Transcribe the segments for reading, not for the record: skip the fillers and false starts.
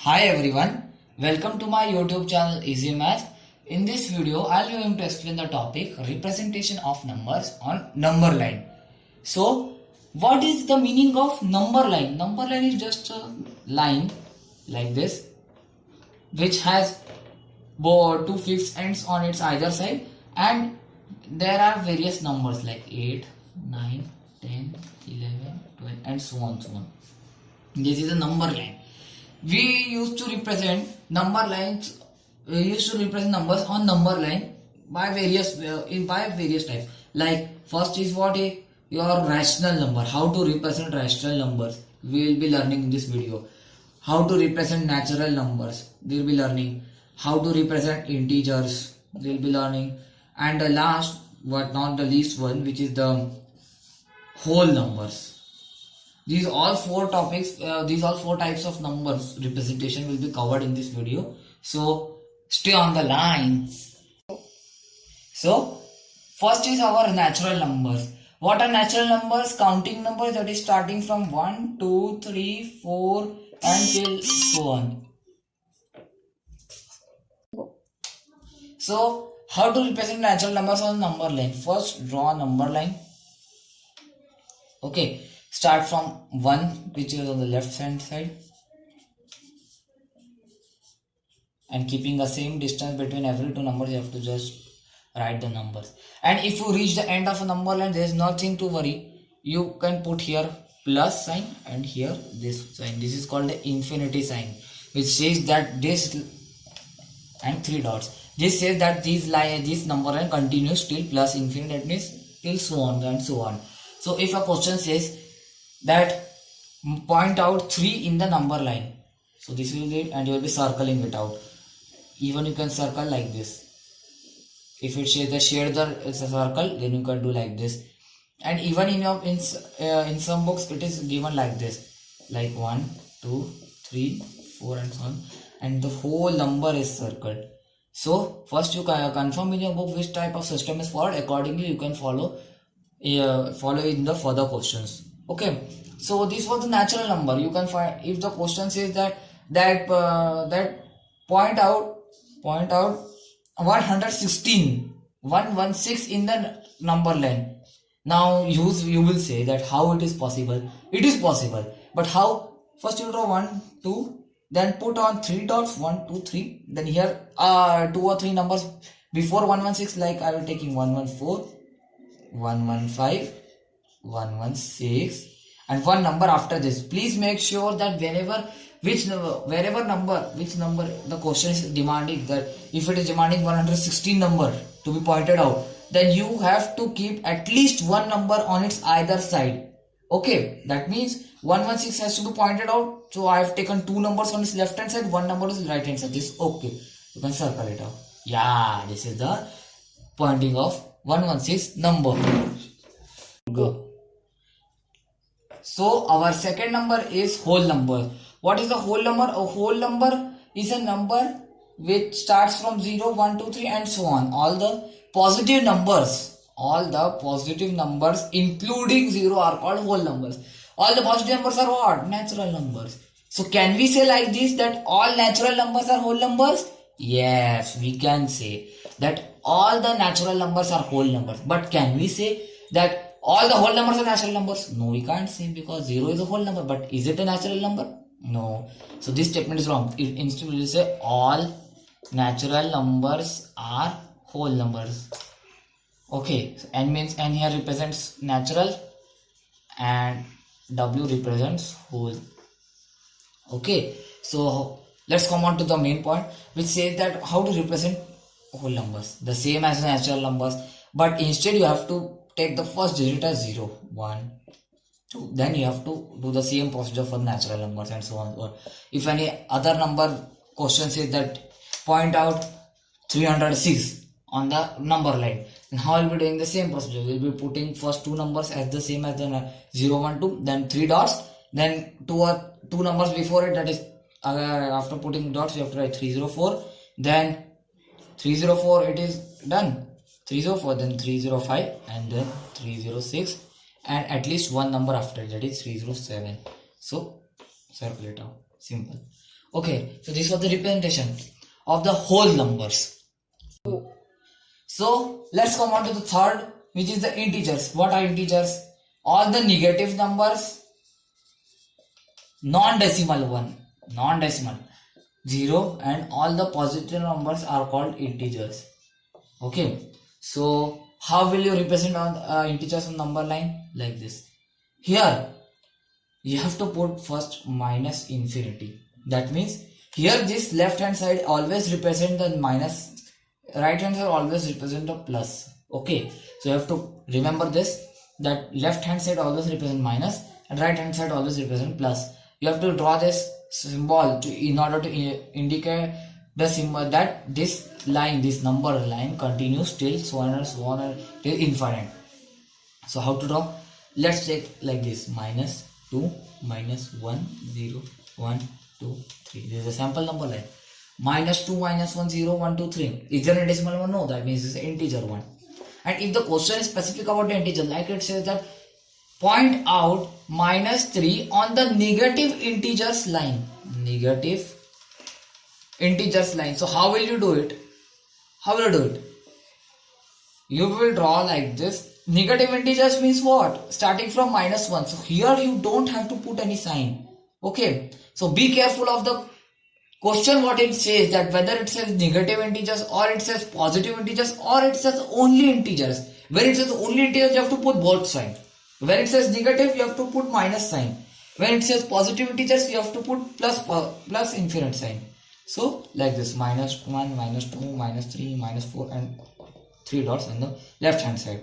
Hi everyone, welcome to my YouTube channel Easy Math. In this video, I'll be going to explain the topic representation of numbers on number line. So, what is the meaning of number line? Number line is just a line like this, which has two fixed ends on its either side, and there are various numbers like 8, 9, 10, 11, 12, and so on, so on. This is a number line. We used to represent number lines. We used to represent numbers on number line by various types. Like first is your rational number. How to represent rational numbers. We will be learning in this video. How to represent natural numbers. We will be learning. How to represent integers. We will be learning. And the last but not the least one, which is the whole numbers. These all four topics, these all four types of numbers representation will be covered in this video. So stay on the line. So first is our natural numbers. What are natural numbers? Counting numbers that is starting from 1, 2, 3, 4 until so on. So how to represent natural numbers on number line? First draw a number line. Okay. Start from 1, which is on the left hand side, and keeping the same distance between every two numbers, you have to just write the numbers. And if you reach the end of a number line, there is nothing to worry. You can put here plus sign and here this sign. This is called the infinity sign, which says that this and 3 dots. This says that this number line continues till plus infinity. That means till so on and so on. So if a question says that point out 3 in the number line, so this will be, and you will be circling it out. Even you can circle like this. If it says the shade is a circle, then you can do like this. And even in some books it is given like this, like 1, 2, 3, 4 and so on, and the whole number is circled. So first you confirm in your book which type of system is followed. Accordingly you can follow in the further questions. Okay, so this was the natural number. You can find if the question says that point out 116 in the number line. Now you will say that how it is possible. It is possible, but how? First you draw 1, 2, then put on 3 dots, 1, 2, 3. Then here 2 or 3 numbers before 116, like I will taking 114, 115, 116, and one number after this. Please make sure that which number the question is demanding, that if it is demanding 116 number to be pointed out, then you have to keep at least one number on its either side. Okay, that means 116 has to be pointed out. So I have taken 2 numbers on its left hand side, 1 number is right hand side. This okay. You can circle it out. Yeah, this is the pointing of 116 number. Go. So our second number is whole number. What is the whole number? A whole number is a number which starts from 0, 1, 2, 3 and so on. All the positive numbers including 0 are called whole numbers. All the positive numbers are what? Natural numbers. So can we say like this that all natural numbers are whole numbers? Yes, we can say that all the natural numbers are whole numbers. But can we say that all the whole numbers are natural numbers? No, we can't say, because 0 is a whole number. But is it a natural number? No. So this statement is wrong. Instead we will say all natural numbers are whole numbers. Okay, so n here represents natural and W represents whole. Okay, so let's come on to the main point, which says that how to represent whole numbers. The same as natural numbers, but instead you have to take the first digit as 0, 1, 2. Then you have to do the same procedure for natural numbers and so on. Or if any other number question says that point out 306 on the number line, and how will be doing the same procedure? We will be putting first 2 numbers as the same as the 0, 1, 2, then 3 dots, then 2 numbers before it, that is after putting dots you have to write 304, then 304, it is done. 304, then 305, and then 306, and at least one number after that is 307. So circle it out. Simple. Okay, so this was the representation of the whole numbers. So let's come on to the third, which is the integers. What are integers? All the negative numbers, non-decimal one, non-decimal 0, and all the positive numbers are called integers. Okay, so how will you represent on integers on number line? Like this. Here you have to put first minus infinity. That means here this left hand side always represent the minus, right hand side always represent the plus. Okay, so you have to remember this, that left hand side always represent minus and right hand side always represent plus. You have to draw this symbol in order to indicate the symbol that this line, this number line continues till so on and so on till infinite. So how to draw? Let's take like this: minus 2, minus 1, 0, 1, 2, 3. This is a sample number line. Minus 2, minus 1, 0, 1, 2, 3. Is there a decimal one? No, that means it's an integer one. And if the question is specific about the integer, like it says that point out minus 3 on the negative integers line. Negative integers line. So how will you do it? How will you do it? You will draw like this. Negative integers means what? Starting from minus 1. So here you don't have to put any sign. Okay. So be careful of the question what it says, that whether it says negative integers or it says positive integers or it says only integers. When it says only integers, you have to put both sign. When it says negative, you have to put minus sign. When it says positive integers, you have to put plus infinite sign. So like this: minus 1, minus 2, minus 3, minus 4, and 3 dots on the left hand side.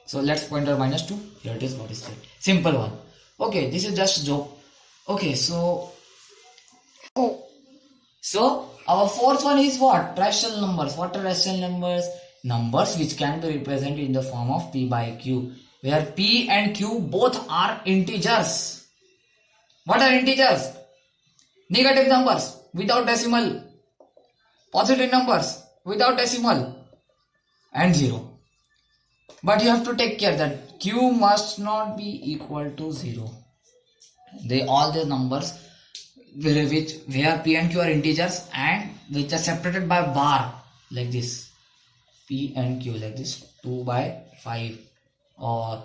So let's point out minus 2. Here it is. What is that? Simple one. Okay, this is just joke. Okay, so our fourth one is what? Rational numbers. What are rational numbers? Numbers which can be represented in the form of p by q, where p and q both are integers. What are integers? Negative numbers without decimal, positive numbers without decimal, and 0. But you have to take care that q must not be equal to 0. All the numbers where p and q are integers and which are separated by bar, like this: p and q, like this, 2 by 5 or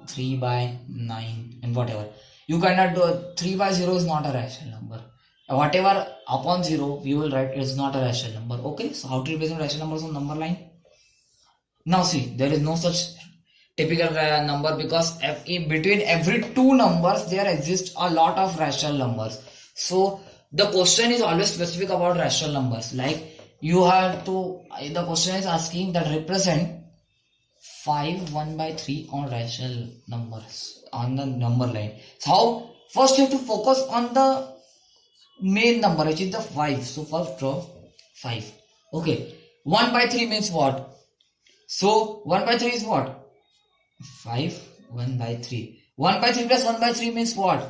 3 by 9 and whatever. You cannot do 3 by 0 is not a rational number. Whatever upon 0 we will write is not a rational number. Okay, so how to represent rational numbers on number line? Now see, there is no such typical number, because in between every two numbers there exists a lot of rational numbers. So the question is always specific about rational numbers. Like you have to, the question is asking that represent 5 1 by 3 on rational numbers on the number line. So how? First you have to focus on the main number, which is the 5. So first draw 5. Okay, 1 by 3 means what? So 1 by 3 is what? 5 1 by 3. 1 by 3 plus 1 by 3 means what?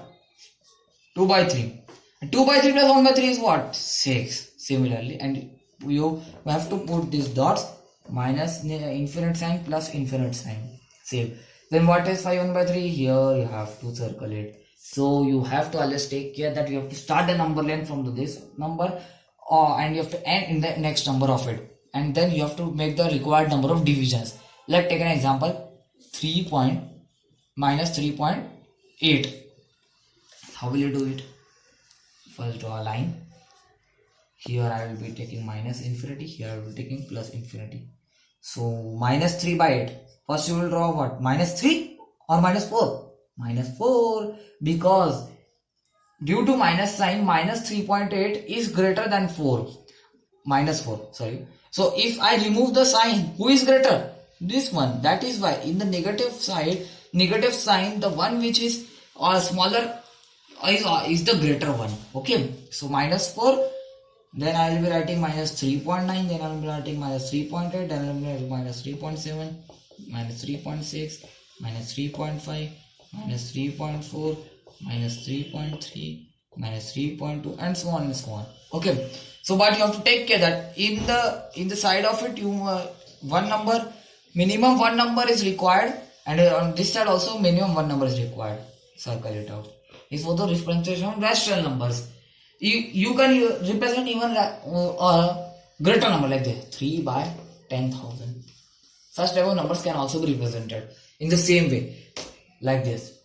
2 by 3. And 2 by 3 plus 1 by 3 is what? 6. Similarly, and you have to put these dots: minus infinite sign plus infinite sign. Save. Then what is 5 1 by 3? Here you have to circle it. So you have to always take care that you have to start the number line from this number and you have to end in the next number of it. And then you have to make the required number of divisions. Let's take an example: minus 3.8. How will you do it? First draw a line. Here I will be taking minus infinity, here I will be taking plus infinity. So minus 3 by 8. First you will draw what? Minus 3 or minus 4? Minus 4, because due to minus sign, minus 3.8 is greater than 4. Minus 4, sorry. So if I remove the sign, who is greater? This one. That is why in the negative side, negative sign, the one which is smaller is the greater one. Okay, so minus 4, then I will be writing minus 3.9, then I will be writing minus 3.8, then I will be writing minus 3.7, minus 3.6, minus 3.5, minus 3.4, minus 3.3, minus 3.2, and so on and so on. Okay, so but you have to take care that in the side of it, you one number, minimum one number is required, and on this side also minimum one number is required. Circle it out. This was the representation of rational numbers. You can represent even a greater number like this, 3 by 10,000. Such type of numbers can also be represented in the same way, like this.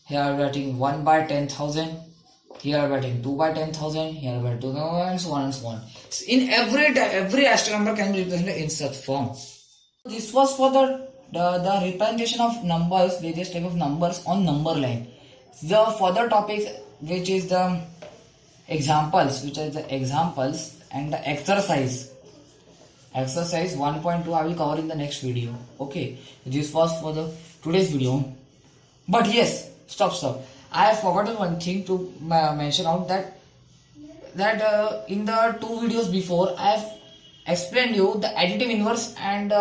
Here I'm writing 1 by 10,000. Here I'm writing 2 by 10,000. Here I'm writing 2 and so on and so on. So in every astral number can be represented in such form. This was for the representation of numbers, various type of numbers on number line. The further topic, which is the examples, and the exercise 1.2, I will cover in the next video. Okay, this was for the today's video. But yes, stop. I have forgotten one thing to mention out, that in the 2 videos before I have explained you the additive inverse and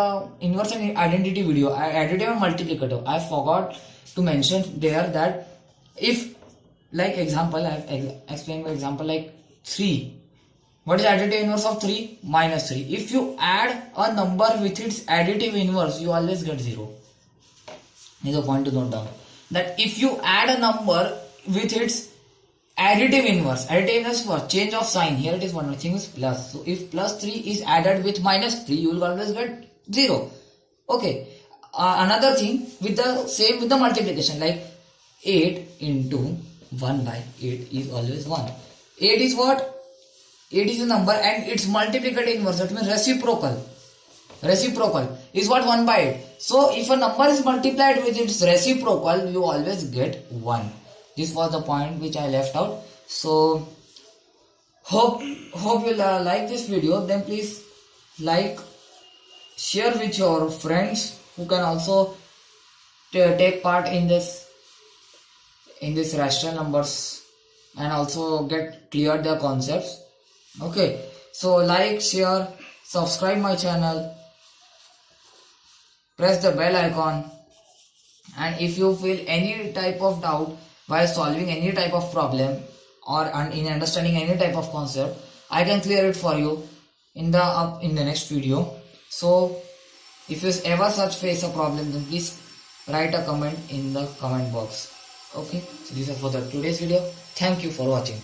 inverse and identity video, additive and multiplicative. I forgot to mention there that if, like example, I have explained by example like 3. What is additive inverse of 3? Minus 3. If you add a number with its additive inverse, you always get 0. This is a point to note down. That if you add a number with its additive inverse for change of sign, here it is one thing is plus. So if plus 3 is added with minus 3, you will always get 0. Okay. Another thing with the multiplication, like 8 into 1 by 8 is always 1. 8 is what? 8 is a number and its multiplicative inverse, that means reciprocal is what? 1 by 8. So if a number is multiplied with its reciprocal, you always get 1. This was the point which I left out. So hope you like this video. Then please like, share with your friends who can also take part in this rational numbers and also get clear their concepts. Okay, so like, share, subscribe my channel, press the bell icon, and if you feel any type of doubt while solving any type of problem or in understanding any type of concept, I can clear it for you in the next video. So if you ever face a problem, then please write a comment in the comment box. Okay, so this is for the today's video. Thank you for watching.